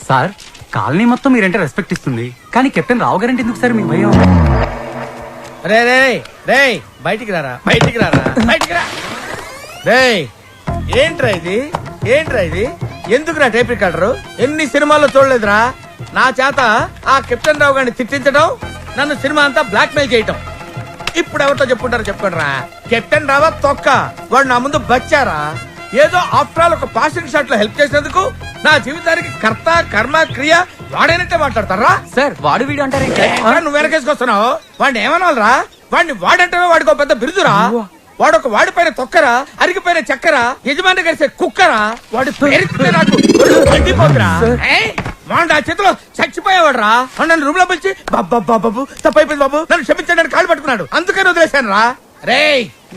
Sir colony మొత్తం మీరంటే respect ఇస్తుంది, కానీ కెప్టెన్ రావు గారంటే ఎందుకు సార్ మీ భయం? రే రే రే బయటికి రారా, బయటికి రారా, బయటికి రా. రే ఏంట్రా ఇది, ఏంట్రా ఇది? ఎందుకురా టేప్ రికార్డరు? ఎన్ని సినిమాల్లో చూడలేదురా నా చేత ఆ కెప్టెన్ రావు గారిని తిట్టించడం, నన్ను సినిమా అంతా బ్లాక్ మెయిల్ చేయటం. ఇప్పుడు ఎవరితో చెప్పుకుంటారో చెప్పుకోండిరా. కెప్టెన్ రావా తొక్క, వాడు నా ముందు బచ్చారా. ఏదో ఆఫ్టర్ ఆల్ ఒక పాసింగ్ షాట్ లో హెల్ప్ చేసినందుకు నా జీవితానికి కర్త కర్మ క్రియ వాడైనట్టే మాట్లాడతారా? సార్ వాడు వీడు అంటారు, నువ్వు వెనకేసుకొస్తున్నావు. వాడిని ఏమనాలరా? వాడిని వాడంటే వాడికి ఒక పెద్ద బిరుదురా. వాడొక వాడిపైన తొక్కరా, అరిగిపోయిన చక్కరా, యజమాని కలిసే కుక్కరా. వాడి పేరు నాకు మండిపోతురా. వాడు ఆ చేతిలో చచ్చిపోయేవాడురా. నన్ను రూమ్ లో పిలిచి బాబు తప్పైపోయింది బాబు, నన్ను క్షమించడానికి కాళ్ళు పట్టుకున్నాడు. అందుకని వదిలేశాను రా. రే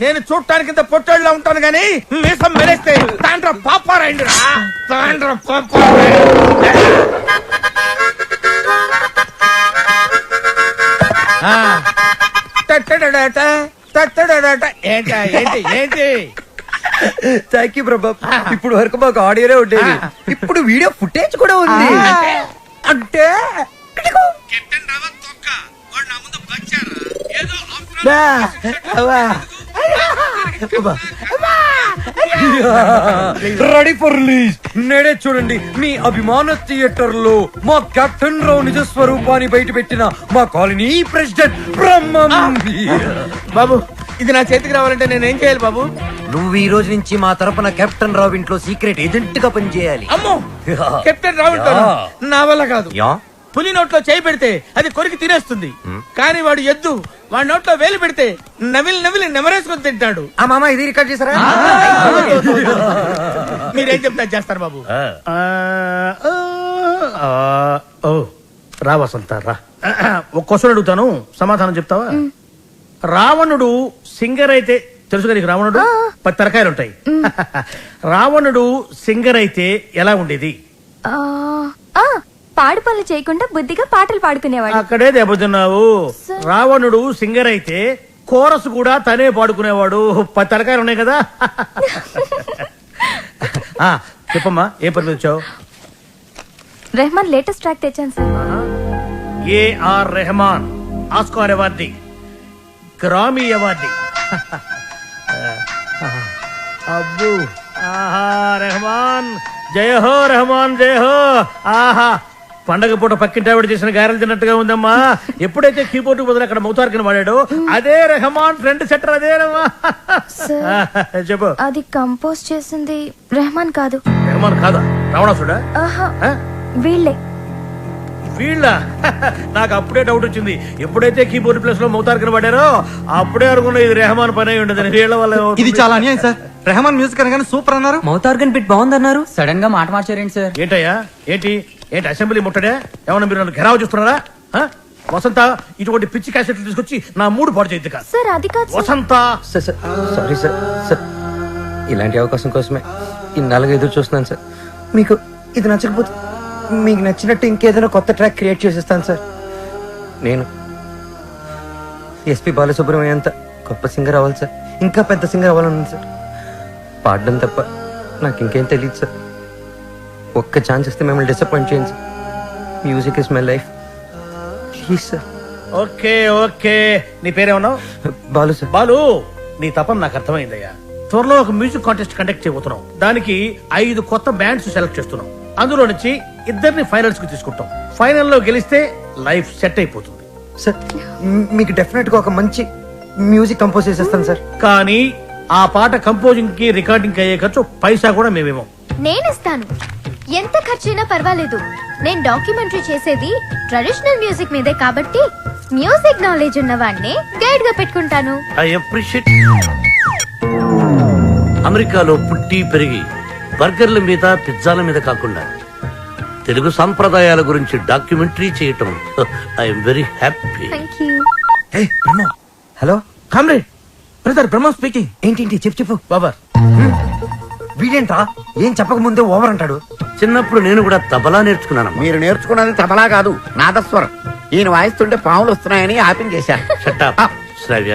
నేను చూడటానికి ఇంత పొట్టోళ్ళ ఉంటాను గానీ మీసం మెరేస్తే తాండ్ర పాపారాయండిరా, తాండ్ర ఏంటి ఏంటి ఏంటి? థ్యాంక్ యూ ప్రభా. ఇప్పుడు వరకు మాకు ఆడియోనే ఉండేది, ఇప్పుడు వీడియో ఫుటేజ్ కూడా ఉంది. అంటే రెడీ ఫర్ రిలీజ్. నేడే చూడండి మీ అభిమాన థియేటర్ లో మా కెప్టెన్ రావు నిజ స్వరూపాన్ని బయట పెట్టిన మా కాలనీ ప్రెసిడెంట్ బ్రహ్మం. బాబు ఇది నా చేతికి రావాలంటే నేనేం చేయాలి బాబు? నువ్వు ఈ రోజు నుంచి మా తరపున కెప్టెన్ రావు ఇంట్లో సీక్రెట్ ఏజెంట్ గా పనిచేయాలి. అమ్మో కెప్టెన్ రావు ఇంట్లో నా వల్ల కాదు. పులి నోట్లో చేయి పెడితే అది కొరికి తినేస్తుంది, కానీ వాడు ఎద్దు. వాడి నోట్లో వేలు పెడితే నవిలి నవిలి నెమరేసుకొని తింటాడు. ఆ మామ ఇది రికార్డ్ చేశారా? మీరేం చెప్తా చేస్తారు బాబు? ఓ రా వసంత రా. ఒక క్వశ్చన్ అడుగుతాను, సమాధానం చెప్తావా? రావణుడు సింగర్ అయితే తెలుసు కదా నీకు? రావణుడు 10 తరకాయలు ఉంటాయి. రావణుడు సింగర్ అయితే ఎలా ఉండేది? పాడు పనులు చేయకుండా బుద్ధిగా పాటలు పాడుకునేవాడు. అక్కడే దెబ్బతిన్నావు. రావణుడు సింగర్ అయితే కోరస్ కూడా తనే పాడుకునేవాడు. 10 తరకాయలు ఉన్నాయి కదా. చెప్పమ్మా ఏ పని వచ్చావు? రెహమాన్ లేటెస్ట్ ట్రాక్ తెచ్చాను sir. A R Rahman Oscar awardee, Grammy awardee. అబ్బు ఆహా రెహమాన్ జయ హో, రెహమాన్ జయ హో. ఆహా పండగ పూట పక్కింటి ఆవిడ చేసిన గారెలు తిన్నట్టుగా ఉందమ్మా. ఎప్పుడైతే కీబోర్డ్ బదులు అక్కడ మౌతార్కిన వాడాడో అదే రెహమాన్ ఫ్రెండ్ సెటర్ అదేనమ్మా. చెప్పు. అది కంపోజ్ చేసింది రెహమాన్ కాదు. రెహమాన్ కాదా? రావణాసుడా? వీళ్ళే. వీళ్ళ? నాకు అప్పుడే డౌట్ వచ్చింది. ఎప్పుడైతే కీబోర్డ్ ప్లేస్ లో మౌతార్కిన వాడారో అప్పుడే అనుకున్నా ఇది రెహమాన్ పని అయి ఉండదు. వీళ్ళ వల్ల ఇది చాలా అన్యాయం సార్. రెహమాన్ మ్యూజిక్ అనగానే సూపర్ అన్నారు, మౌతార్గన్ బిట్ బాగుందన్నారు. సడన్ గా మాట మార్చారేంటి సార్? ఏంటయ్యా ఏంటి ఏంటి అసెంబ్లీ ముట్టడే? ఏమన్నా మీరు నన్ను ఘెరావు చూస్తున్నారా? వసంత ఇటువంటి పిచ్చి క్యాసెట్లు తీసుకొచ్చి నా మూడు పాడు చేయద్దు కాదు. సార్ అది కాదు వసంత. Sorry sir. సార్ ఇలాంటి అవకాశం కోసమే ఇన్నాళ్ళుగా ఎదురు చూస్తున్నాను సార్. మీకు ఇది నచ్చకపోతే మీకు నచ్చినట్టు ఇంకేదైనా కొత్త ట్రాక్ క్రియేట్ చేసేస్తాను సార్. నేను ఎస్పి బాలసుబ్రహ్మణ్యం అంత గొప్ప సింగర్ అవ్వాలి సార్, ఇంకా పెద్ద సింగర్ అవ్వాలని సార్. పాడడం తప్ప నాకు ఇంకేం తెలియదు సార్. ఒక్క ఛాన్స్ ఇస్తే మిమ్మల్ని డిసప్పాయింట్ చేయండి sir. Music is my life, please sir. Okay okay. నీ పేరేమన్నావు? బాలు సార్. బాలు నీ తపన నాకు అర్థమైందయ్యా. త్వరలో ఒక మ్యూజిక్ కాంటెస్ట్ కండక్ట్ చేయబోతున్నాం. దానికి 5 కొత్త బ్యాండ్స్ సెలెక్ట్ చేస్తున్నాం. అందులో నుంచి 2 ఫైనల్స్ కి తీసుకుంటాం. ఫైనల్లో గెలిస్తే లైఫ్ సెట్ అయిపోతుంది సార్. మీకు డెఫినెట్ గా ఒక మంచి మ్యూజిక్ కంపోజ్ చేసేస్తాను సార్. కానీ ఆ పాట కంపోజింగ్ కి రికార్డింగ్ కి అయ్యే ఖర్చు పైసా కూడా మేమేమో. నేనిస్తాను, ఎంత ఖర్చైనా పర్వాలేదు. నేను డాక్యుమెంటరీ చేసేది ట్రెడిషనల్ మ్యూజిక్ మీదే కాబట్టి మ్యూజిక్ నాలెడ్జ్ ఉన్న వాడిని గైడ్ గా పెట్టుకుంటాను. I appreciate. అమెరికాలో పుట్టి పెరిగి బర్గర్ల మీద పిజ్జాల మీద కాకుండా తెలుగు సంప్రదాయాల గురించి డాక్యుమెంటరీ చేయటం I'm very happy. Hello comrade, brother Brahma speaking. ఏంటి చెప్పు బాబర్. వీడేంట్రా ఏం చెప్పక ముందే ఓవర్ అంటాడు. చిన్నప్పుడు నేను కూడా తబలా నేర్చుకున్నాను. మీరు నేర్చుకున్నది తబలా కాదు, నాదస్వరం. ఈయన వాయిస్తుంటే పాములు వస్తున్నాయని ఆపించేశాను. శ్రావ్య,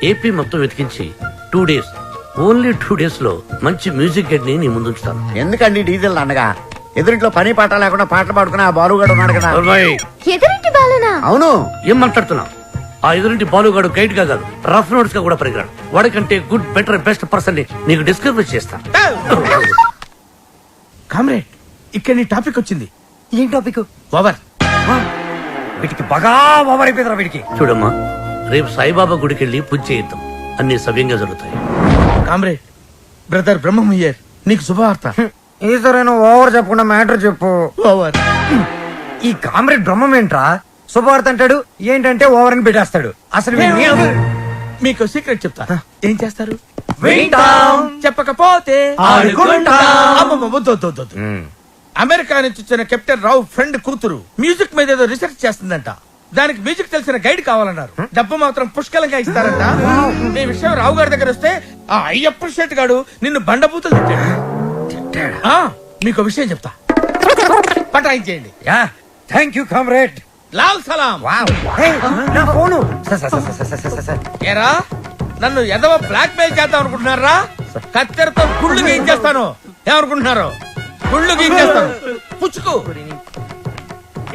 ఏపీ మొత్తం వెతికించి 2 days, ఓన్లీ 2 days లో మంచి మ్యూజిక్ గైడ్ ని నీ ముందుంచుతాను. ఎందుకండి డీజిల్ అనగా ఎదురింట్లో పని పాట లేకుండా పాటలు పాడుకుని ఆ బాలుగాడు ఉన్నాడు కదా. అబ్బాయి, ఎదురింటి బాలనా? అవును. ఏం మాట్లాడుతున్నావు? ఆ ఎదురింటి బాలుగాడు గైడ్ గా కాదు, రఫ్ నోట్స్ గా కూడా పరిగరాడు. వాడికంటే గుడ్, బెటర్, బెస్ట్ పర్సన్ ని నీకు డిస్కవర్ చేస్తా. కామ్రేడ్, ఇక్కడ నీ టాపిక్ వచ్చింది. ఏం టాపిక్? ఓవర్. వీటికి బాగా ఓవర్ అయిపోయిందిరా వీడికి. చూడమ్మా, రేపు సాయిబాబా గుడికి వెళ్ళి పూజ చేయిద్దాం, అన్ని సవ్యంగా జరుగుతాయి. కామ్రేడ్, బ్రదర్ బ్రహ్మయ్యర్, నీకు శుభవార్త. ఈసారైనా ఓవర్ చెప్పకుండా మ్యాటర్ చెప్పు. ఓవర్. ఈ కామ్రేడ్ బ్రహ్మం ఏంట్రా? శుభవార్త అంటాడు, ఏంటంటే ఓవర్ అని పెట్టేస్తాడు. అసలు మీకు సీక్రెట్ చెప్తా. ఏం చేస్తారు? వింటాం. చెప్పకపోతే ఆడుకుంటాం. అమ్మమ్మ, వద్దు, వద్దు, వద్దు, వద్దు. అమెరికా నుంచి వచ్చిన కెప్టెన్ రావు ఫ్రెండ్ కూతురు మ్యూజిక్ మీద ఏదో రీసెర్చ్ చేస్తుందంట. దానికి మ్యూజిక్ తెలిసిన గైడ్ కావాలన్నారు. డబ్బు మాత్రం పుష్కలంగా ఇస్తారంట. ఈ విషయం రావు గారి దగ్గర వస్తే ఆ అయ్యప్ప షెట్ గాడు నిన్ను బండబూతులు తిట్టాడు. మీకు విషయం చెప్తా, పటాయించేయండి. Thank you comrade. లాల్ సలాం. నా ఫోను. ఏరా, నన్ను ఎదవ బ్లాక్ మెయిల్ చేద్దాం అనుకుంటున్నారా? కత్తెరతో గుళ్ళు గీయించేస్తాను. ఏమనుకుంటున్నారు? గుళ్ళు గీయించేస్తాను. పుచ్చుకు.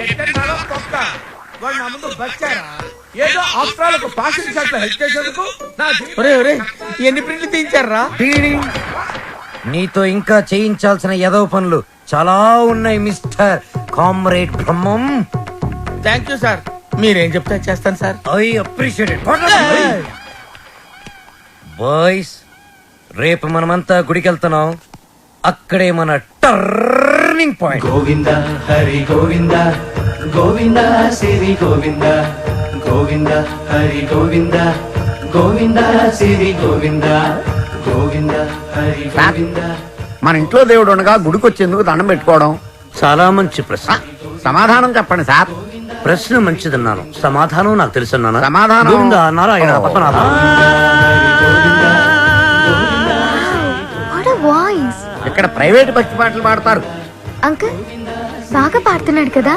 ఎట్టన్నారో తొక్క. వాడు నా ముందు బచ్చారా? ఏదో ఆఫ్రాలకు పాషన్ షాట్ లో హెల్ప్ చేసేందుకు ఎన్ని ప్రింట్లు తీయించారా? నీతో ఇంకా చేయించాల్సిన ఎదవ పనులు చాలా ఉన్నాయి mister comrade Brahmam. Thank you sir. మీరేం చెప్తే చేస్తాను sir. I appreciate it. Boys, రేపు మనమంతా గుడికి వెళ్తున్నాం. అక్కడే మన టర్నింగ్ పాయింట్. గోవింద హరి గోవింద గోవింద సిరి గోవింద గోవింద హరి గోవింద గోవింద సిరి గోవింద గోవింద హరి గోవింద. మన ఇంట్లో దేవుడు ఉండగా గుడికి వచ్చేందుకు దండం పెట్టుకోవడం. చాలా మంచి ప్రశ్న. సమాధానం చెప్పండి సార్. ప్రశ్న మంచిదన్నాను, సమాధానం నాకు తెలుసన్నానా? సమాధానం- Govinda Narayana Padmanabha. What a voice. ఇక్కడ ప్రైవేట్ భక్తి పాటలు పాడతారు. అంకుల్ బాగా పాడుతున్నాడు కదా.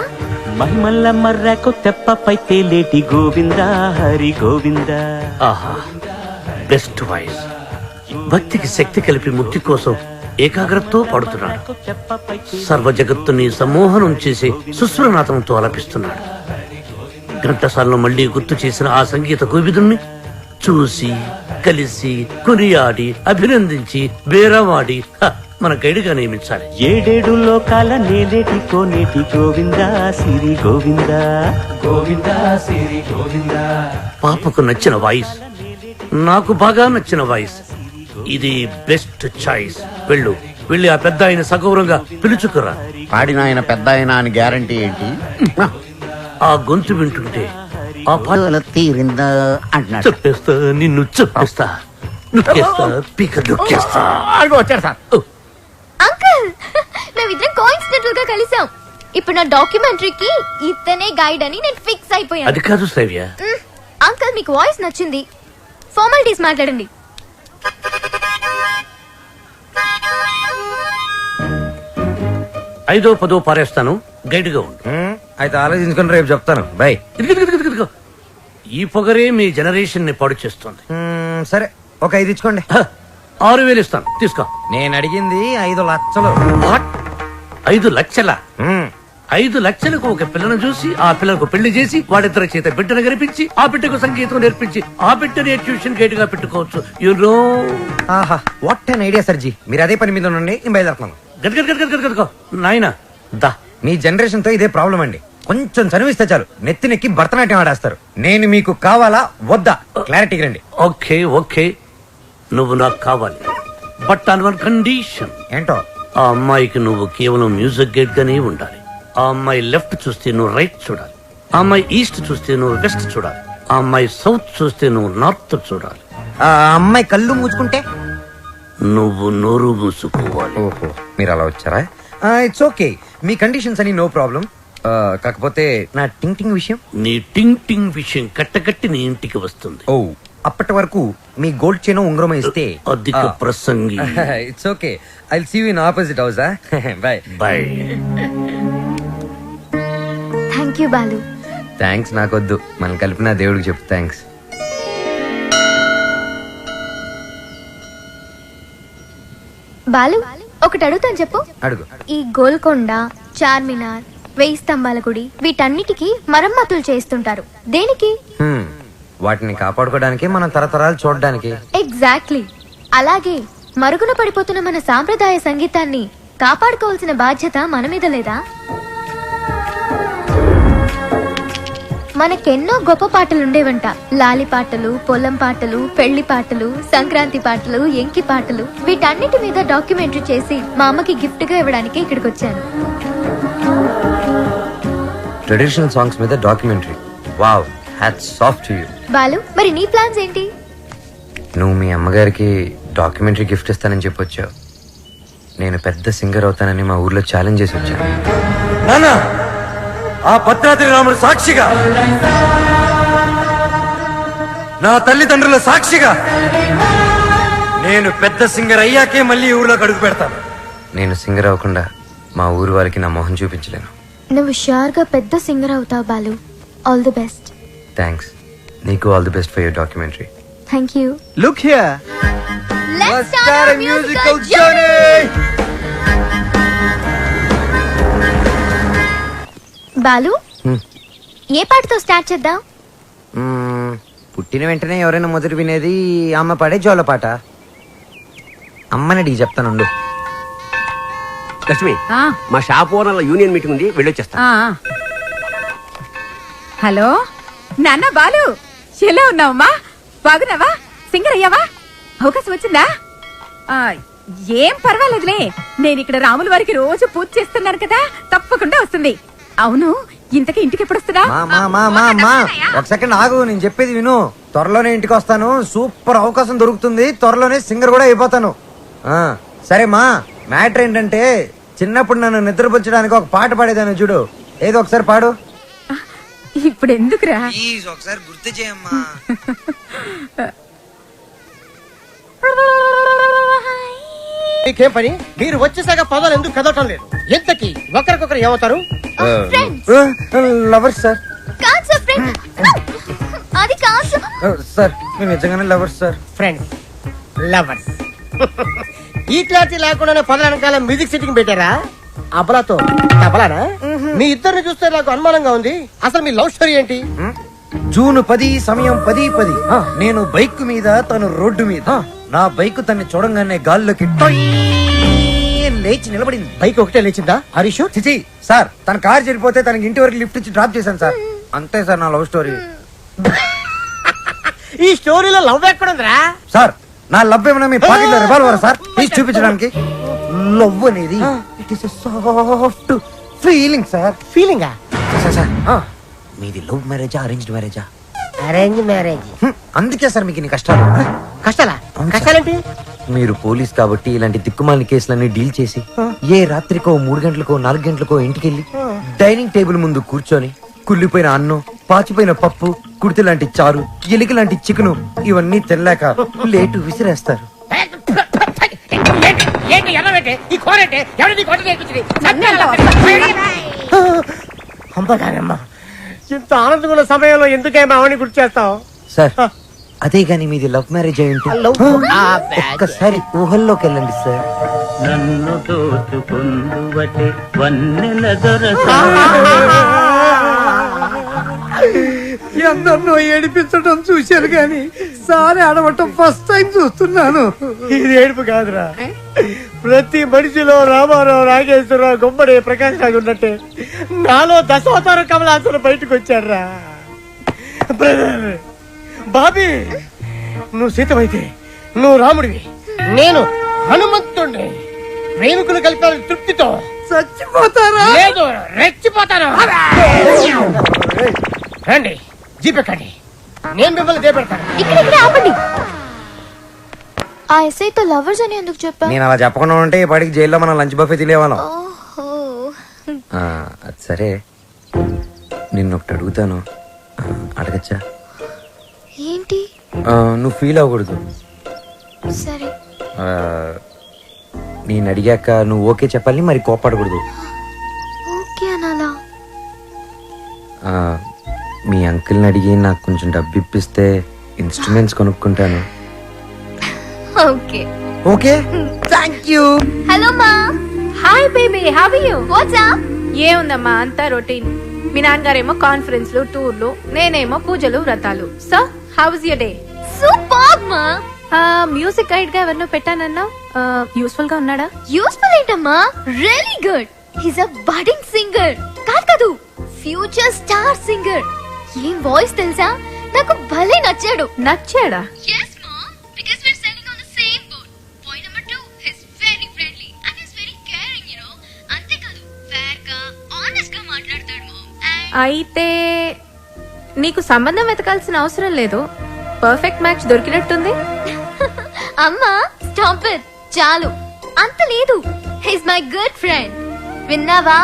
మహిమల్ల మర్రకు తెప్పపై తేలేటి గోవింద హరి గోవింద. ఆహా, బెస్ట్ వాయిస్. భక్తికి శక్తి కలిపి ముక్తి కోసం ఏకాగ్రతతో పాడుతున్నాడు. సర్వ జగత్తుని సమ్మోహనం చేసి సుస్వరనాథంతో ఆలపిస్తున్నాడు. ఘంటసాలను మళ్లీ గుర్తు చేసిన ఆ సంగీత కోవిదుణ్ణి చూసి, కలిసి, కొనియాడి, అభినందించి, బేరవాడి మన గైడ్గా నియమించాలి. ఏడేడు లోకాల నేలేటి కోనేటి గోవింద సిరి గోవింద గోవింద సిరి గోవింద. పాపకు నచ్చిన వాయిస్, నాకు బాగా నచ్చిన వాయిస్. ఇది బెస్ట్ చాయిస్. వెళ్ళి ఆ పెద్ద ఆయన సగౌరవంగా పిలుచుకురా. పాడిన ఆయన పెద్ద ఆయన అని గ్యారంటీ ఏంటి? ఆ గొంతు వింటుంటే ఆ పాట తీరిందా అంటున్నాడు. చెప్పేస్తా, నిన్ను చెప్పేస్తా, నొక్కేస్తా, పీక నొక్కేస్తా. అదిగో వచ్చారు సార్. అంకుల్ మేమిద్దరం కోఇన్సిడెంటల్ గా కలిసాం. ఇప్పుడు నా డాక్యుమెంటరీకి ఇతనే గైడ్ అని నేను ఫిక్స్ అయిపోయాను. అది కాదు శ్రవ్య. అంకుల్ మీకు వాయిస్ నచ్చింది, ఫార్మాలిటీస్ మాట్లాడండి. ఐదో పదో పారేస్తాను, గైడ్ గా ఉండు. అయితే ఆలోచించుకుని రేపు చెప్తాను. బై. ఇదిగో. ఈ పొగరే మీ జనరేషన్ ని పాడు చేస్తుంది. సరే, ఒక 5 ఇచ్చుకోండి. 6,000 ఇస్తాను, తీసుకో. నేను అడిగింది 5 లక్షలు. 5 లక్షల? 5 లక్షలకు ఒక పిల్లను చూసి ఆ పిల్లకు పెళ్లి చేసి వాడిద్దరి చేత బిడ్డను గరిపించి ఆ బిడ్డకు సంగీతం నేర్పించి ఆ బిడ్డని ట్యూషన్ గైడ్ గా పెట్టుకోవచ్చు. యూనో. ఆహా, వాట్ అన్ ఐడియా సర్జీ. మీరు అదే పని మీద ఉండండి, నేను బయలుదేరుతున్నాను. గదగదగదగదగదగో. నాయనా దా. మీ జనరేషన్ తో ఇదే ప్రాబ్లం అండి. కొంచెం చదివిస్తే చాలు నెత్తినెక్కి భరతనాట్యం ఆడేస్తారు. నేను మీకు కావాలా వద్దా? క్లారిటీ రండి. ఓకే, నువ్వు నాకు కావాలి, బట్ ఆన్ వన్ కండిషన్. ఏంటో? ఆ అమ్మాయికి నువ్వు కేవలం మ్యూజిక్ గైడ్ గానే ఉండాలి. ఆ అమ్మాయి లెఫ్ట్ చూస్తే నువ్వు రైట్ చూడాలి. ఆ అమ్మాయి ఈస్ట్ చూస్తే నువ్వు వెస్ట్ చూడాలి. ఆ అమ్మాయి సౌత్ చూస్తే నువ్వు నార్త్ చూడాలి. ఆ అమ్మాయి కళ్ళు మూసుకుంటే నువ్వు నోరు మూసుకోవాలి. ఓహో, మీరు అలా వచ్చారా? It's okay. మీ కండిషన్స్ అని నో ప్రాబ్లం. కాకపోతే నా టింగ్ టింగ్ విషయం. నీ టింగ్ విషయం కట్టకట్టి నీ ఇంటికి వస్తుంది. ఓ, అప్పటి వరకు మీ గోల్డ్ చైన్ ఉంగరం ఇస్తే అధిక ప్రసంగి. It's okay. I will see you in opposite house. Bye bye. Thank you Balu. Thanks నాకొద్దు, మనం కలిపిన దేవుడికి చెప్పు థ్యాంక్స్. బాలు ఒకటి అడుగుతాను చెప్పు. అడుగు. ఈ గోల్కొండ, చార్మినార్, 1000 స్తంభాల గుడి వీటన్నిటికీ మరమ్మతులు చేస్తుంటారు. దేనికి? వాటిని కాపాడుకోవడానికి, మనం తరతరాలు చూడడానికి. ఎగ్జాక్ట్లీ. అలాగే మరుగున పడిపోతున్న మన సాంప్రదాయ సంగీతాన్ని కాపాడుకోవాల్సిన బాధ్యత మన మీద లేదా? మనకెన్నో గొప్ప పాటలుండేవంట. లాలి పాటలు, పొలం పాటలు, పెళ్లి పాటలు, సంక్రాంతి పాటలు, ఎంకి పాటలు. వీటన్నిటి మీద డాక్యుమెంటరీ చేసి మా అమ్మకి గిఫ్ట్ గా ఇవ్వడానికి ఇక్కడికి వచ్చాను. ట్రెడిషనల్ సాంగ్స్ మీద documentary. Wow, hats off to you. Balu, మరి నీ ప్లాన్స్ ఏంటి? నువ్వు మీ అమ్మగారికి డాక్యుమెంటరీ గిఫ్ట్ ఇస్తానని చెప్పొచ్చావు. నేను పెద్ద సింగర్ అవుతానని మా ఊర్లో ఛాలెంజ్ చేసి వచ్చాను. నానా, ఆ భద్రాద్రి రాముడు సాక్షిగా, నా తల్లిదండ్రుల సాక్షిగా, నేను పెద్ద సింగర్ అయ్యాకే మళ్ళీ ఊర్లోకి అడుగు పెడతాను. నేను సింగర్ అవ్వకుండా మా ఊరు వాళ్ళకి నా మొహం చూపించలేను. నువ్వు షూర్ గా పెద్ద సింగర్ అవుతావు Balu. All the best. Thanks. నీకు all the best for your documentary. Thank you. Look here. Let's start a musical journey. Balu, ఏ పాటతో స్టార్ట్ చేద్దాం? పుట్టిన వెంటనే ఎవరైనా మొదటి వినేది అమ్మ పాడే జోల పాట. అమ్మని అడిగి చెప్తానుండు. లక్ష్మి, మా షాప్ ఓనర్ల యూనియన్ మీటింగ్ ఉంది, వెళ్ళొచ్చేస్తా. హలో నాన్న బాలు, ఎలా ఉన్నావమ్మా? బాగున్నావా? సింగర్ అయ్యావా? అవకాశం వచ్చిందా? ఏం పర్వాలేదులే, నేను ఇక్కడ రాముల వారికి రోజు పూజ చేస్తున్నాను కదా, తప్పకుండా వస్తుంది. అవును, ఇంతకీ ఇంటికి ఎప్పుడు వస్తుందా? ఒక సెకండ్ ఆగు, నేను చెప్పేది విను. త్వరలోనే ఇంటికి వస్తాను. సూపర్ అవకాశం దొరుకుతుంది. త్వరలోనే సింగర్ కూడా అయిపోతాను. సరే మా, మ్యాటర్ ఏంటంటే చిన్నప్పుడు నన్ను నిద్రపుచ్చడానికి ఒక పాట పాడేదాన్ని చూడు. ఏదో ఒకసారి పాడు. ఇప్పుడు ఎందుకురా? ఒకసారి గుర్తు చేయమ్మా. మీకేం పని? మీరు వచ్చేసాక పదాలు ఎందుకు కదవటం లేదు? ఎంతకి ఒకరికొకరు ఏమవుతారు? Lovers sir. కాదు సార్, ఫ్రెండ్. అది కాదు సార్, మేము నిజంగానే లవర్స్ సార్. Friends, lovers. ఈ క్లారిటీ లేకుండానే పదాల వెనకాల మ్యూజిక్ సిట్టింగ్ పెట్టారా? అబలాతో తబలానా? మీ ఇద్దరిని చూస్తే నాకు అనుమానంగా ఉంది. అసలు మీ లవ్ స్టోరీ ఏంటి? జూన్ 10 సమయం 10:10. నేను బైక్ మీద, తను రోడ్డు మీద. నా బైక్ తన్ని చూడంగానే గాల్లోకి టొయ్ లేచి నిలబడింది. బైక్ ఒకటే లేచిందా? హరీష్ చిచి సార్, తన కార్ చెడిపోతే తనకి ఇంటి వరకు లిఫ్ట్ ఇచ్చి డ్రాప్ చేశాను సార్. అంతే సార్ నా లవ్ స్టోరీ. ఈ స్టోరీలో లవ్ ఎక్కడుందిరా? సార్, నా లవ్ ఏమన్నా మీ పాకెట్ లో రివాల్వర్ సార్? ప్లీజ్ చూపించడానికి. లవ్ అనేది it is soft feeling sir. ఫీలింగా? సార్, మీది లవ్ మ్యారేజా అరేంజ్డ్ మ్యారేజా? Arrange marriage. అందుకే సార్ మీకు ఇన్ని కష్టాలు. కష్టాలా? కష్టాలేంటి? మీరు పోలీస్ కాబట్టి ఇలాంటి దిక్కుమాలిన కేసులన్నీ డీల్ చేసి ఏ రాత్రికో 3 గంటలకో 4 గంటలకో ఇంటికెళ్ళి డైనింగ్ టేబుల్ ముందు కూర్చొని కుళ్ళిపోయిన అన్నం, పాచిపోయిన పప్పు, కుడితి లాంటి చారు, ఎలిక లాంటి చికెను ఇవన్నీ తినలేక లేటు విసిరేస్తారు. ఇంత ఆనందమైన సమయంలో ఎందుకేమో అవన్నీ గుర్తు చేస్తావు సార్? అదే గాని మీది లవ్ మ్యారేజ్ అయి ఉంటే ఒక్కసారి ఊహల్లోకి వెళ్ళండి సార్. నన్ను దోచుకుందువటే వన్నెల దొరస. ఎందరినో ఏడిపించడం చూశాను కానీ సారి ఆడవటం ఫస్ట్ టైం చూస్తున్నాను. ఇది ఏడుపు కాదురా, ప్రతి మనిషిలో రామారావు, నాగేశ్వరరావు, గుమ్మడి, ప్రకాష్ రాజు ఉన్నట్టే నాలో దశావతార కమలాసురు బయటకు వచ్చారా. బ్రదర్ బాబీ, నువ్వు సీతమైతే నువ్వు రాముడివి, నేను హనుమంతుడిని. ప్రేమికులు కలిపాలి తృప్తితో చచ్చిపోతారా? లేదు, రెచ్చిపోతాను. రండి, జీపెక్కండి, నేను మిమ్మల్ని చేపెడతాను. ఇక్కడ ఆపండి. ఆ ఎస్ఐతో లవర్స్ అని ఎందుకు చెప్పా? నేను అలా చెప్పకుండా ఉంటే ఈ పాటికి జైల్లో మనం లంచ్ బఫే తినేవాళ్ళం. ఓహో. అది సరే, నిన్నొకటి అడుగుతాను, అడగచ్చా? ఏంటి? నువ్వు ఫీల్ అవ్వకూడదు. సరే. నేను అడిగాక నువ్వు ఓకే చెప్పాలి, మరి కోపడకూడదు. ఓకే అనాలా? మీ అంకుల్ని అడిగి నాకు కొంచెం డబ్బు ఇప్పిస్తే ఇన్స్ట్రుమెంట్స్ కొనుక్కుంటాను. Okay. Okay thank you. Hello మా. Hi baby, how are you? What's up? ఏముందమ్మా, అంతా రొటీన్. మీ నాన్నగారేమో కాన్ఫరెన్స్లు, టూర్లు, నేనేమో పూజలు, వ్రతాలు. So how was your day? Super మా. మ్యూజిక్ గైడ్ గా ఎవరినో పెట్టానన్నావు, యూస్ఫుల్ గా ఉన్నాడా? యూస్ఫుల్ ఏంటమ్మా, really good. He's a budding singer. కాదు, ఫ్యూచర్ స్టార్ సింగర్. ఏం వాయిస్ తెలుసా, నాకు భలే నచ్చాడు. నచ్చాడా? Yes mom, because we're sailing on the same boat. Point number 2, he's very friendly and he's very caring, you know. అంతేకాదు fair గా honest గా మాట్లాడతాడు mom. అయితే నీకు సంబంధం వెతకాల్సిన అవసరం లేదు, పర్ఫెక్ట్ మ్యాచ్ దొరికినట్టుంది. అమ్మా స్టాప్ ఇట్, చాలు. అంత లేదు, he's my good friend. విన్నావా,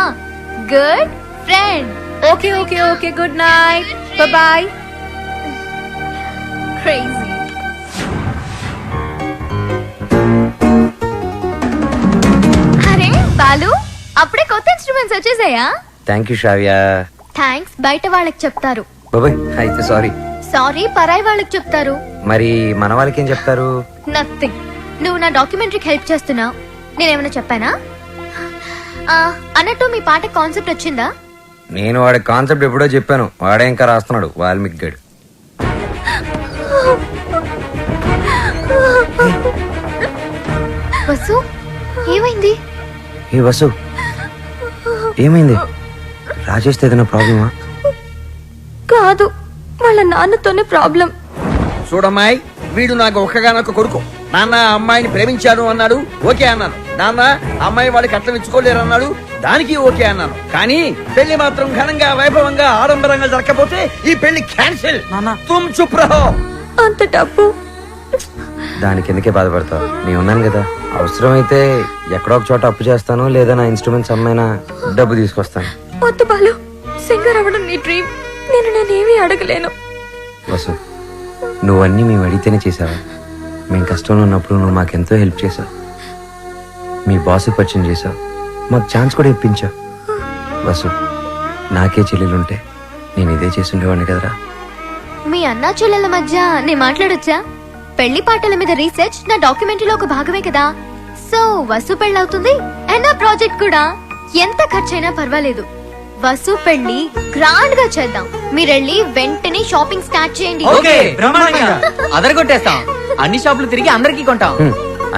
good friend. Okay okay okay, good night, bye. Crazy. అరే బాలు, అప్పుడే కొత్త ఇన్స్ట్రుమెంట్స్ వచ్చేసాయా? Thank you Shravya. థ్యాంక్స్ బయట వాళ్ళకి చెప్తారు, బాబాయ్ అయితే సారీ. సారీ పరాయి వాళ్ళకి చెప్తారు. మరి మన వాళ్ళకి ఏం చెప్తారు? నథింగ్. నువ్వు నా డాక్యుమెంటరీకి హెల్ప్ చేస్తున్నావు, నేనేమైనా చెప్పానా? అన్నట్టు మీ పాట కాన్సెప్ట్ వచ్చిందా? నేను వాడి కాన్సెప్ట్ ఎప్పుడో చెప్పాను, వాడే ఇంకా రాస్తున్నాడు వాల్మీకి గడు. వసు, ఏమైంది? ఏ వసు, ఏమైంది? రాజేష్ ఏదైనా ప్రాబ్లమా? కాదు, వాళ్ళ నాన్నతోనే ప్రాబ్లం. చూడమ్మాయి, వీడు నాకు ఒక్కగానొక్క కొడుకు. నాన్న అమ్మాయిని ప్రేమించాను అన్నాడు, ఓకే అన్నాను. నాన్న అమ్మాయి వాడికి అట్లం ఇచ్చుకోలేరు అన్నాడు, దానికి ఓకే అన్నాను. కానీ పెళ్లి మాత్రం ఘనంగా వైభవంగా ఆడంబరంగా జరగకపోతే ఈ పెళ్లి క్యాన్సిల్. తుమ్ చుప్ రహో. అంత డబ్బు దానికి ఎందుకే బాధపడతావు, నేను ఉన్నాను కదా. అవసరమైతే ఎక్కడో ఒక చోట అప్పు చేస్తాను, లేదా నా ఇన్స్ట్రుమెంట్స్ అమ్మైనా డబ్బు తీసుకొస్తాను. వద్దు బాలు, సింగర్ అవ్వడం నీ డ్రీమ్, నేనేమీ అడగలేను. వసు, నువ్వన్నీ మేము అడిగితేనే చేసావా? మేము కష్టంలో ఉన్నప్పుడు నువ్వు మాకెంతో హెల్ప్ చేసావు. మీ బాస్ పరిచయం చేసావు, మాకు ఛాన్స్ కూడా ఇప్పించావు. వసు, నాకే చెల్లెలుంటే నేను ఇదే చేసుండేవాడిని కదరా. మీ అన్నా చెల్లెల మధ్య నేను మాట్లాడొచ్చా? పెళ్లి పాటల మీద రీసెర్చ్ నా డాక్యుమెంటరీలో ఒక భాగమే కదా. సో వసు పెళ్ళవుతుంది అండ్ నా ప్రాజెక్ట్ కూడా. ఎంత ఖర్చైనా పర్వాలేదు, వసు పెళ్లి గ్రాండ్ గా చేద్దాం. మీరెళ్ళి వెంటనే షాపింగ్ స్టార్ట్ చేయండి. అదరగొట్టేస్తాం, అన్ని షాపులు తిరిగి అందరికీ కొంటాం.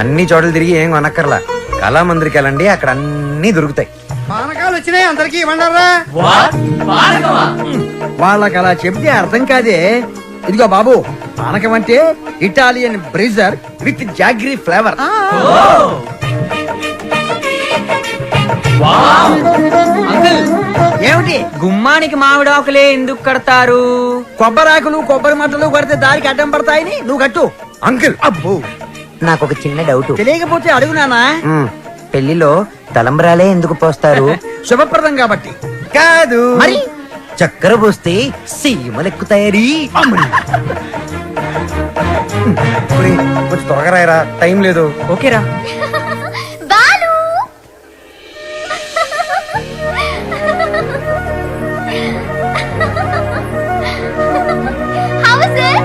అన్ని చోట్ల తిరిగి ఏం కొనక్కర్లా, కళామందిరికి వెళ్ళండి, అక్కడ అన్ని దొరుకుతాయి. పానకాలు వచ్చినాయి, అందరికి ఇవ్వండారా. వాళ్ళకి అలా చెప్తే అర్థం కాదే. ఇదిగో బాబు, పానకం అంటే Italian Brezza with jaggery flavour. ఏమిటి? గుమ్మానికి మామిడాకులే ఎందుకు కడతారు? కొబ్బరాకులు కొబ్బరి మంటలు కొడితే దారికి అడ్డం పడతాయని నువ్వు కట్టు. అంకుల్, అబ్బో, నాకు ఒక చిన్న డౌట్. తెలియకపోతే అడుగు నానా. పెళ్లిలో తలంబ్రాలే ఎందుకు పోస్తారు? శుభప్రదం కాబట్టి. కాదు మరి చక్కెర పోస్తే సీమలెక్కుతాయని. కొంచెం త్వరగా రాయరా, టైం లేదు. ఓకేరా. Balu How is it?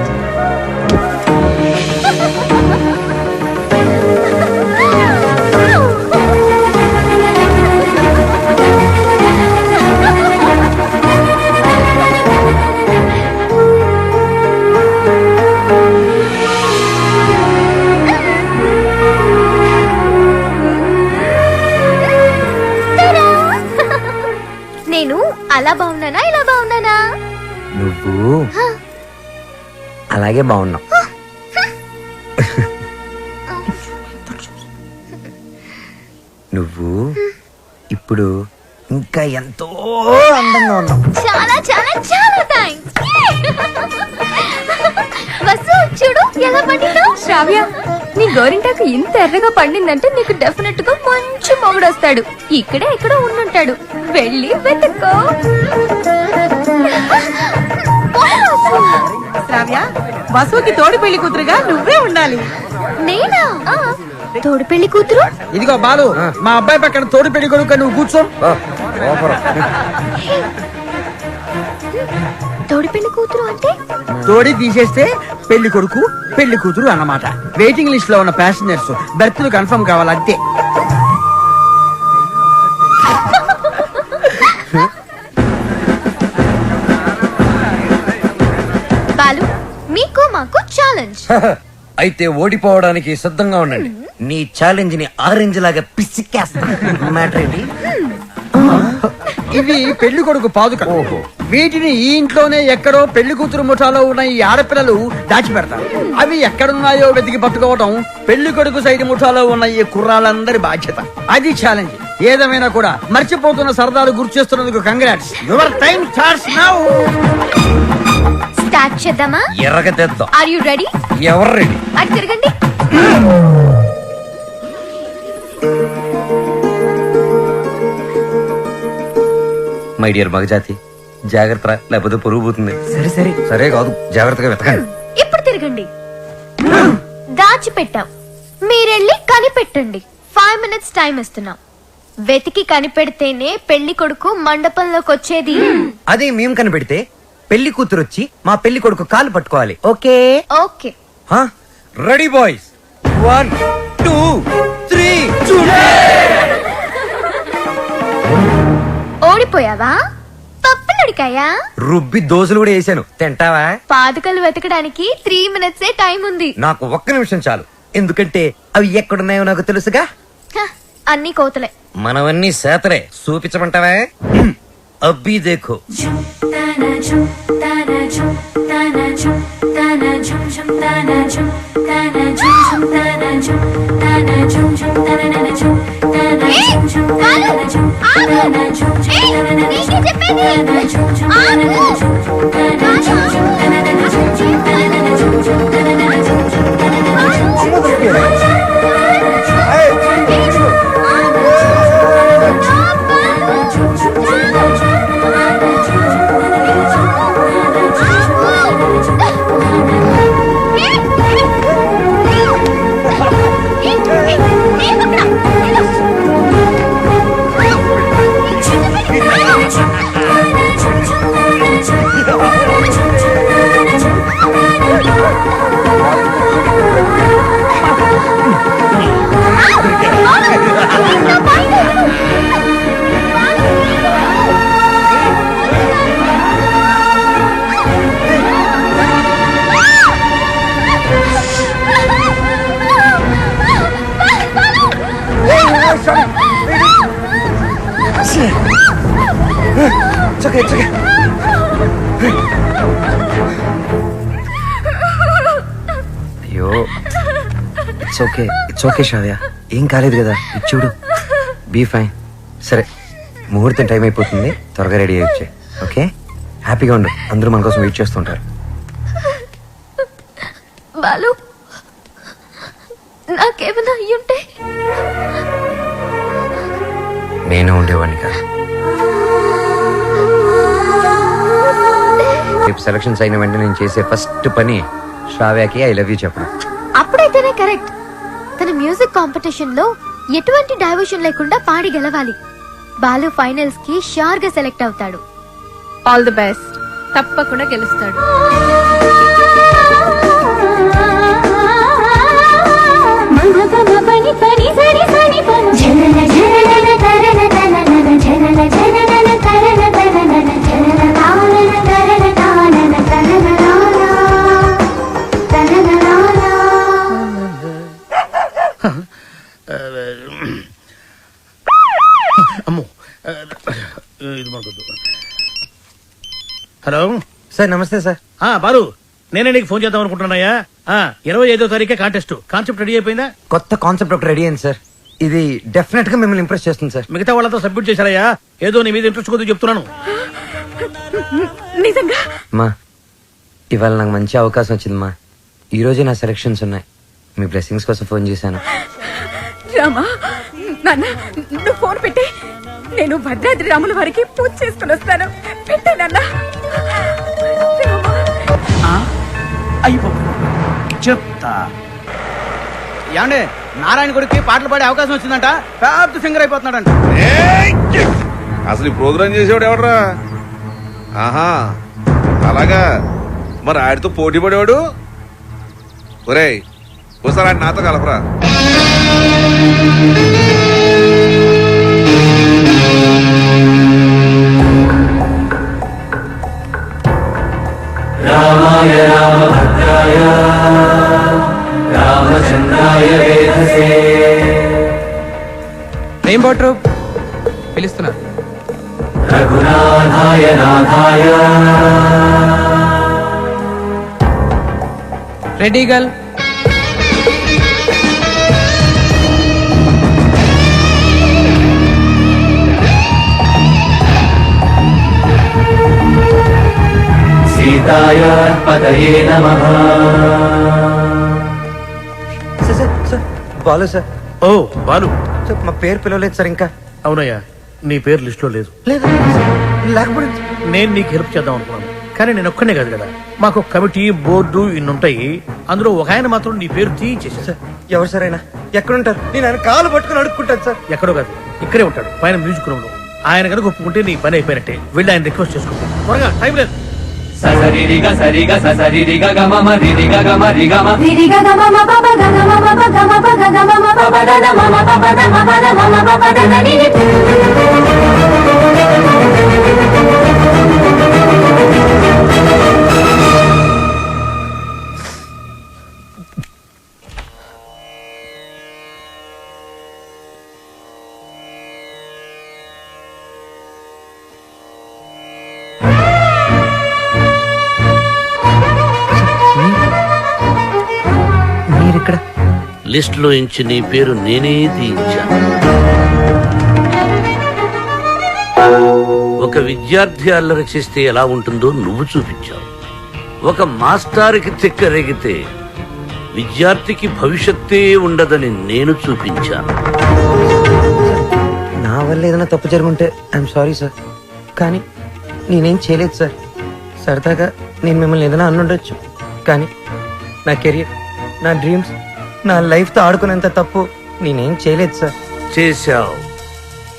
నేను అలా బాగున్నానా, ఇలా బాగున్నానా? నువ్వు అలాగే బాగున్నావు. నువ్వు ఇప్పుడు ఇంకా ఎంతో అందంగా ఉన్నావు. చాలా చాలా చాలా థ్యాంక్స్. వసు చూడు ఎలా పండిందో. శ్రావ్య, నీ గోరింటాకు ఇంత ఎర్రగా పండిందంటే నీకు డెఫినెట్ గా మంచి మొగుడు వస్తాడు. ఇక్కడే ఎక్కడో ఉండుంటాడు, వెళ్ళి వెతుక్కో. శ్రావ్య, వసుకి తోడు పెళ్లి కూతురుగా నువ్వే ఉండాలి. నేనా? తోడు పెళ్లి కూతురు? ఇదిగో బాలు, మా అబ్బాయి పక్కన తోడు పెళ్లి కొడుకు, నువ్వు కూర్చో. తోడు పెళ్లి కూతురు అంటే తోడి తీసేస్తే పెళ్లి కొడుకు పెళ్లి కూతురు అన్నమాట. వెయిటింగ్ లిస్ట్ లో ఉన్న ప్యాసింజర్స్ బెర్త్లు కన్ఫర్మ్ కావాలి అంతే. బాలు మీకు మాకు ఛాలెంజ్. అయితే ఓడిపోవడానికి సిద్ధంగా ఉండండి. నీ ఛాలెంజ్ ని ఆరెంజ్ లాగా పిసికేస్తా. మ్యాటర్ ఏంటి? ఇవి పెళ్లి కొడుకు పాదుకలు. వీటిని ఈ ఇంట్లోనే ఎక్కడో పెళ్లి కూతురు ముఠాలో ఉన్న ఈ ఆడపిల్లలు దాచిపెడతారు. అవి ఎక్కడున్నాయో వెతికి పట్టుకోవడం పెళ్లి కొడుకు సైడ్ ముఠాలో ఉన్న ఈ కుర్రాళ్ళందరి బాధ్యత. అది ఛాలెంజ్. ఏదేమైనా కూడా మర్చిపోతున్న సరదాలు గుర్తు చేస్తున్నందుకు congrats. Your time starts now. Start చేద్దామా? ఎర్రగదెద్దాం. Are you ready? ఎవరు రెడీ? అటు తిరగండి. మై డియర్ మగజాతి, జాగ్రత్త, లేకపోతే పొరుగు పోతుంది. సరే సరే. సరే కాదు, జాగ్రత్తగా వెతకండి. ఇప్పుడు తిరగండి. దాచిపెట్టాం, మీరెళ్ళి కనిపెట్టండి. 5 minutes టైం ఇస్తున్నాం. వెతికి కనిపెడితేనే పెళ్లి కొడుకు మండపంలోకి వచ్చేది. అదే మేము కనిపెడితే పెళ్లి కూతురు వచ్చి మా పెళ్లి కొడుకు కాలు పట్టుకోవాలి. Okay okay. Ready boys, 1 2 3. ఓడిపోయావా? పప్పులడికాయా? రుబ్బి దోశలు కూడా వేసాను, తింటావా? పాదుకలు వెతకడానికి 3 minutes టైం ఉంది. నాకు ఒక్క నిమిషం చాలు, ఎందుకంటే అవి ఎక్కడున్నాయో నాకు తెలుసుగా. హ, అన్ని కోతలే. మనవన్నీ సేతలే. చూపించమంటావా? అబ్బి దేఖో. అయ్యో, ఇట్స్ ఓకే శ్రావ్య, ఏం కాలేదు కదా. చూడు, బీ ఫైన్. సరే, ముహూర్తం టైం అయిపోతుంది, త్వరగా రెడీ అయ్యొచ్చే. ఓకే, హ్యాపీగా ఉండు. అందరూ మన కోసం వెయిట్ చేస్తుంటారు. బాలు, నాకేమైనా అయ్యుంటే? నేను ఉండేవాడిని కాదు. రేపు సెలక్షన్స్ అయిన వెంటనే నేను చేసే ఫస్ట్ పని శ్రావ్యకి ఐ లవ్ యూ చెప్పడం. అప్పుడైతేనే కరెక్ట్. తన మ్యూజిక్ కాంపిటీషన్ లో ఎటువంటి డైవర్షన్ లేకుండా పాడి గెలవాలి. బాలు ఫైనల్స్ కి షూర్ గా సెలెక్ట్ అవుతాడు. All the best. తప్పకుండా గెలుస్తాడు. అమ్మో, ఇది మాకొద్దు. హలో సార్, నమస్తే సార్. బాలు, నేనే నీకు ఫోన్ చేద్దాం అనుకుంటున్నాయా. 25వ తారీఖే కాంటెస్ట్. కాన్సెప్ట్ రెడీ అయిపోయిందా? కొత్త కాన్సెప్ట్ ఒకటి రెడీ అయింది సార్. ఇది డెఫినెట్ గా మిమ్మల్ని ఇంప్రెస్ చేస్తుంది సార్. మిగతా వాళ్ళతో సబ్మిట్ చేశారయ్యా. ఏదో నీ మీద ఇంట్రెస్ట్ కొద్దిగా చెప్తున్నాను. నిజంగా? మా ఇవాళ నాకు మంచి అవకాశం వచ్చిందమ్మా. ఈ రోజే నా సెలక్షన్స్ ఉన్నాయి. మీ బ్లెస్సింగ్స్ కోసం ఫోన్ చేశాను. రామా, నాన్న, నువ్వు ఫోన్ పెట్టి నేను భద్రాద్రి రాముల వారికి పూజ చేసుకుని వస్తాను. పెట్టే నాన్న. చెప్తా. ఏమండి, నారాయణ గుడికి పాటలు పాడే అవకాశం వచ్చిందంట. పెద్ద సింగర్ అయిపోతున్నాడంట. అసలు ఈ ప్రోగ్రామ్ చేసేవాడు ఎవడరా? ఆహా, అలాగా. మరి ఆడితో పోటీ పడేవాడు ఒరేయ్ ఒకసారి ఆయన నాతో కలపరా. రామాయ రామభద్రాయ రామచంద్రాయ వేధసే. రెయిన్బో ట్రూప్ పిలుస్తున్నా. రఘునాథాయ నాథాయ రెడీ గర్ల్. సీతాయ పదయే నమః. Sir Balu sir. ఓ బాలు, సార్ మా పేరు పిలవలేదు సార్ ఇంకా. అవునయ్యా, నీ పేరు లిస్ట్ లో లేదు. లేదు లేకపోతే నేను నీకు హెల్ప్ చేద్దాం అనుకున్నాను, కానీ నేను ఒక్కనే కాదు కదా, మాకు కమిటీ బోర్డు ఇన్ని ఉంటాయి. అందులో ఒక ఆయన మాత్రం నీ పేరు తీయించేసా. సార్ ఎవరు సార్ అయినా ఎక్కడుంటారు? నేను ఆయన కాలు పట్టుకుని అడుక్కుంటాను సార్. ఎక్కడో కాదు, ఇక్కడే ఉంటాడు పైన మ్యూజిక్ రూమ్ లో. ఆయన కనుక ఒప్పుకుంటే నీ పని అయిపోయినట్టే. వెళ్ళి ఆయన రిక్వెస్ట్ చేసుకో, త్వరగా, టైం లేదు. ససరిరిగ సరిగ ససరిరిగ గమమ రిరిగ గమ రిగమ రిరిగ గమ మ ప ప గ గ మ మ ప గ మ ప గ గ మ మ ప ప ద ద మ మ ప ప ద మ ప ద మ మ ప ప ద ద ని ని. మీరిక్కడ లిస్ట్ లో ఇంచి నీ పేరు నేనే తీయించాను. ఒక విద్యార్థి అల్లరి చేస్తే ఎలా ఉంటుందో నువ్వు చూపించావు. ఒక మాస్టారుకి తిక్కరేగితే విద్యార్థికి భవిష్యత్తే ఉండదని నేను చూపించాను. నా వల్ల ఏదైనా తప్పు జరుగుంటే ఐఎమ్ సారీ సార్, కానీ నేనేం చేయలేదు సార్. సరదాగా నేను మిమ్మల్ని ఏదైనా అనుండొచ్చు, కానీ నా కెరియర్, నా డ్రీమ్స్, నా లైఫ్తో ఆడుకునేంత తప్పు నేనేం చేయలేదు సార్. చేశావు,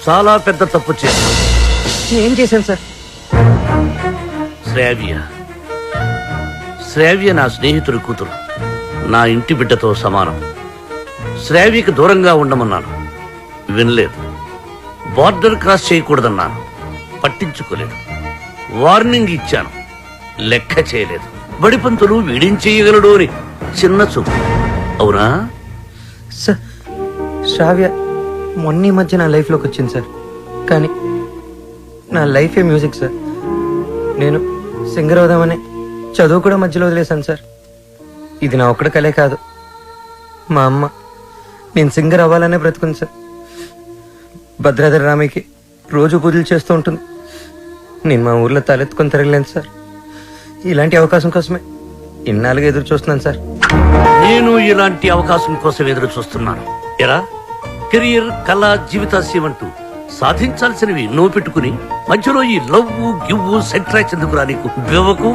చాలా పెద్ద తప్పు చేశావు. ఏం చేశాను సార్? శ్రావ్య నా స్నేహితుడి కూతురు, నా ఇంటి బిడ్డతో సమానం. శ్రావ్యకి దూరంగా ఉండమన్నాను, వినలేదు. బార్డర్ క్రాస్ చేయకూడదన్నాను, పట్టించుకోలేదు. వార్నింగ్ ఇచ్చాను, లెక్క చేయలేదు. బడిపంతులు వీడిం చేయగలడు అని చిన్న చూపు. అవునా సార్? శ్రావ్య మొన్న ఈ మధ్య నా లైఫ్లోకి వచ్చింది సార్, కానీ నా లైఫే మ్యూజిక్ సార్. నేను సింగర్ అవుదామని చదువు కూడా మధ్యలో వదిలేశాను సార్. ఇది నా ఒక్కడి కలే కాదు, మా అమ్మ నేను సింగర్ అవ్వాలనే బ్రతుకుంది సార్. భద్రాద్రి రామయ్యకి రోజు పూజలు చేస్తూ ఉంటుంది. నేను మా ఊర్లో తలెత్తుకొని తిరగలేను సార్. ఇలాంటి అవకాశం కోసమే ఇన్నాళ్ళుగా ఎదురు చూస్తున్నాను సార్. నేను ఇలాంటి అవకాశం కోసం ఎదురు చూస్తున్నాను. ఎరా, కెరియర్, కళ, జీవితాశయం అంటూ సాధించాల్సినవి ఎన్నో పెట్టుకుని మధ్యలో ఈ లవ్వు గివ్వు సెంట్రాక్స్ ఎందుకురా నీకు బివ్వకు?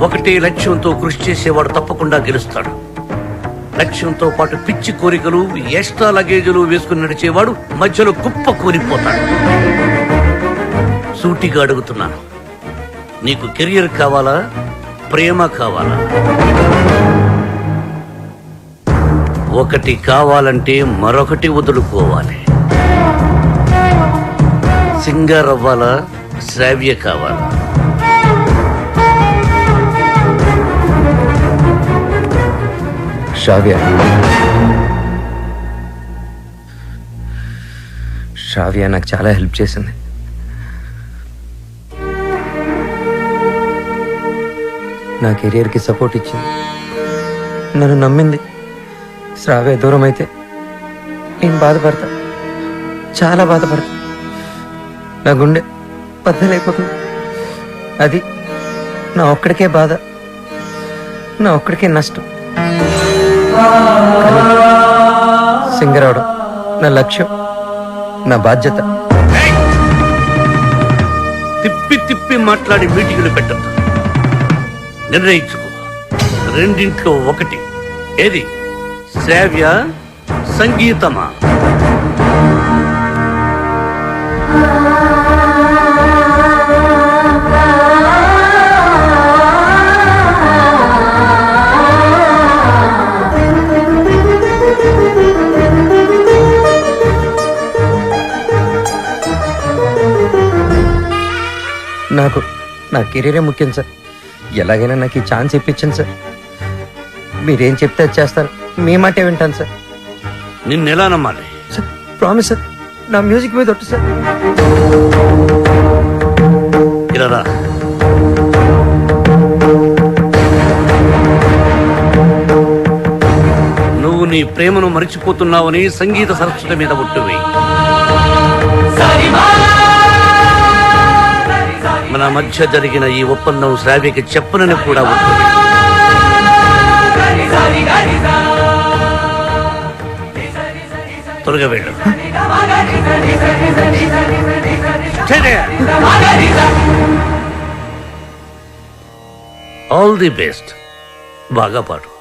ఒకటే లక్ష్యంతో కృషి చేసేవాడు తప్పకుండా గెలుస్తాడు. లక్ష్యంతో పాటు పిచ్చి కోరికలు, ఎక్స్ట్రా లగేజీలు వేసుకుని నడిచేవాడు మధ్యలో కుప్ప కూలిపోతాడు. సూటిగా అడుగుతున్నాను, నీకు కెరియర్ కావాలా, ప్రేమ కావాలా? ఒకటి కావాలంటే మరొకటి వదులుకోవాలి. సింగర్ అవ్వాలా, శ్రావ్య కావాలా? శ్రావ్య నాకు చాలా హెల్ప్ చేసింది. నా కెరియర్కి సపోర్ట్ ఇచ్చింది, నన్ను నమ్మింది. శ్రావ్య దూరం అయితే నేను బాధపడతా, చాలా బాధపడతా. నా గుండె బద్దలైపోతుంది. అది నా ఒక్కడికే బాధ, నా ఒక్కడికే నష్టం. సింగర్ అవడం నా లక్ష్యం, నా బాధ్యత. తిప్పి తిప్పి మాట్లాడి మీటింగులు పెట్టద్దు. నిర్ణయించుకో, రెండింట్లో ఒకటి. ఏది, శ్రావ్య సంగీతమా? నాకు నా కెరీరే ముఖ్యం సార్. ఎలాగైనా నాకు ఈ ఛాన్స్ ఇప్పించండి సార్. మీరేం చెప్తే అది చేస్తాను. మీ మాటే వింటాను సార్. నిన్నెలా నమ్మాలి? సార్ ప్రామిస్ సార్, నా మ్యూజిక్ మీద ఒట్టు సార్. ఇలా రా. నువ్వు నీ ప్రేమను మరిచిపోతున్నావని సంగీత సరస్వతి మీద ఒట్టువి. మన మధ్య జరిగిన ఈ ఒప్పందం శ్రావ్యకి చెప్పనని కూడా ఒట్టువి. త్వరగా వెళ్ళు. All the best. బాగా పాడు.